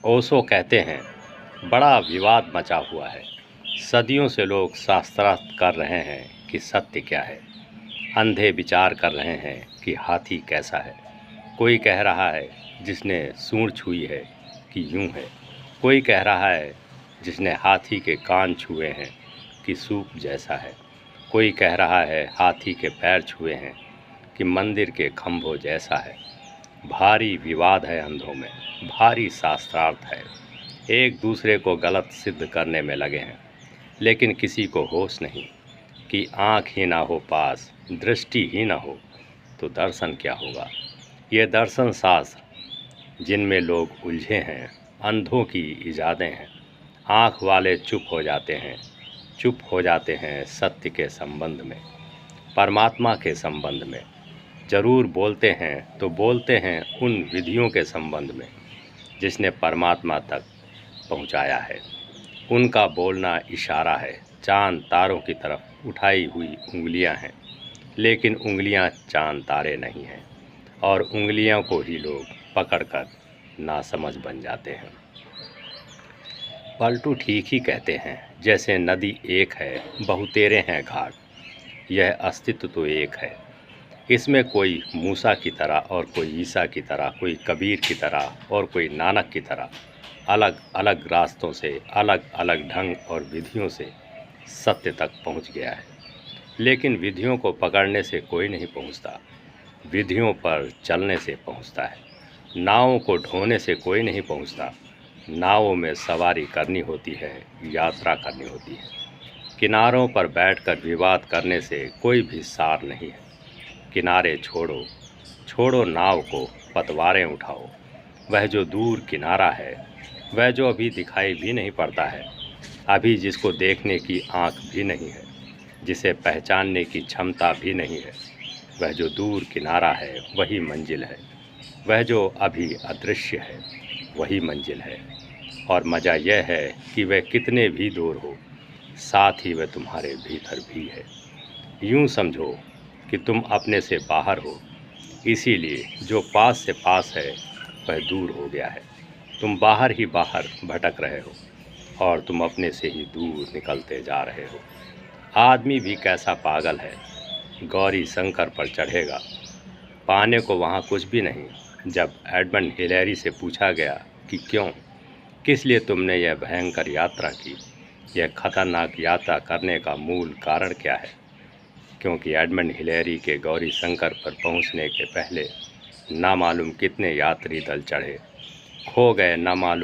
ओशो कहते हैं, बड़ा विवाद मचा हुआ है। सदियों से लोग शास्त्रार्थ कर रहे हैं कि सत्य क्या है। अंधे विचार कर रहे हैं कि हाथी कैसा है। कोई कह रहा है जिसने सूंड छुई है कि यूं है। कोई कह रहा है जिसने हाथी के कान छुए हैं कि सूप जैसा है। कोई कह रहा है हाथी के पैर छुए हैं कि मंदिर के खंभों जैसा है। भारी विवाद है अंधों में, भारी शास्त्रार्थ है। एक दूसरे को गलत सिद्ध करने में लगे हैं, लेकिन किसी को होश नहीं कि आँख ही ना हो पास, दृष्टि ही ना हो तो दर्शन क्या होगा। ये दर्शन शास्त्र जिनमें लोग उलझे हैं, अंधों की इजादें हैं। आँख वाले चुप हो जाते हैं, चुप हो जाते हैं सत्य के संबंध में, परमात्मा के संबंध में। जरूर बोलते हैं तो बोलते हैं उन विधियों के संबंध में जिसने परमात्मा तक पहुंचाया है। उनका बोलना इशारा है, चांद तारों की तरफ उठाई हुई उंगलियां हैं, लेकिन उंगलियां चांद तारे नहीं हैं, और उंगलियों को ही लोग पकड़कर नासमझ बन जाते हैं। पलटू ठीक ही कहते हैं, जैसे नदी एक है, बहुतेरे हैं घाट। यह अस्तित्व तो एक है, इसमें कोई मूसा की तरह और कोई ईसा की तरह, कोई कबीर की तरह और कोई नानक की तरह अलग अलग रास्तों से, अलग अलग ढंग और विधियों से सत्य तक पहुंच गया है। लेकिन विधियों को पकड़ने से कोई नहीं पहुंचता, विधियों पर चलने से पहुंचता है। नावों को ढोने से कोई नहीं पहुंचता, नावों में सवारी करनी होती है, यात्रा करनी होती है। किनारों पर बैठकर विवाद करने से कोई भी सार नहीं है। किनारे छोड़ो, छोड़ो नाव को, पतवारें उठाओ। वह जो दूर किनारा है, वह जो अभी दिखाई भी नहीं पड़ता है, अभी जिसको देखने की आँख भी नहीं है, जिसे पहचानने की क्षमता भी नहीं है, वह जो दूर किनारा है वही मंजिल है। वह जो अभी अदृश्य है वही मंजिल है। और मज़ा यह है कि वह कितने भी दूर हो, साथ ही वह तुम्हारे भीतर भी है। यूँ समझो कि तुम अपने से बाहर हो, इसीलिए जो पास से पास है वह दूर हो गया है। तुम बाहर ही बाहर भटक रहे हो और तुम अपने से ही दूर निकलते जा रहे हो। आदमी भी कैसा पागल है, गौरी शंकर पर चढ़ेगा, पाने को वहाँ कुछ भी नहीं। जब एडमंड हिलेरी से पूछा गया कि क्यों, किस लिए तुमने यह भयंकर यात्रा की, यह खतरनाक यात्रा करने का मूल कारण क्या है, क्योंकि एडमंड हिलेरी के गौरी शंकर पर पहुंचने के पहले ना मालूम कितने यात्री दल चढ़े, खो गए ना मालूम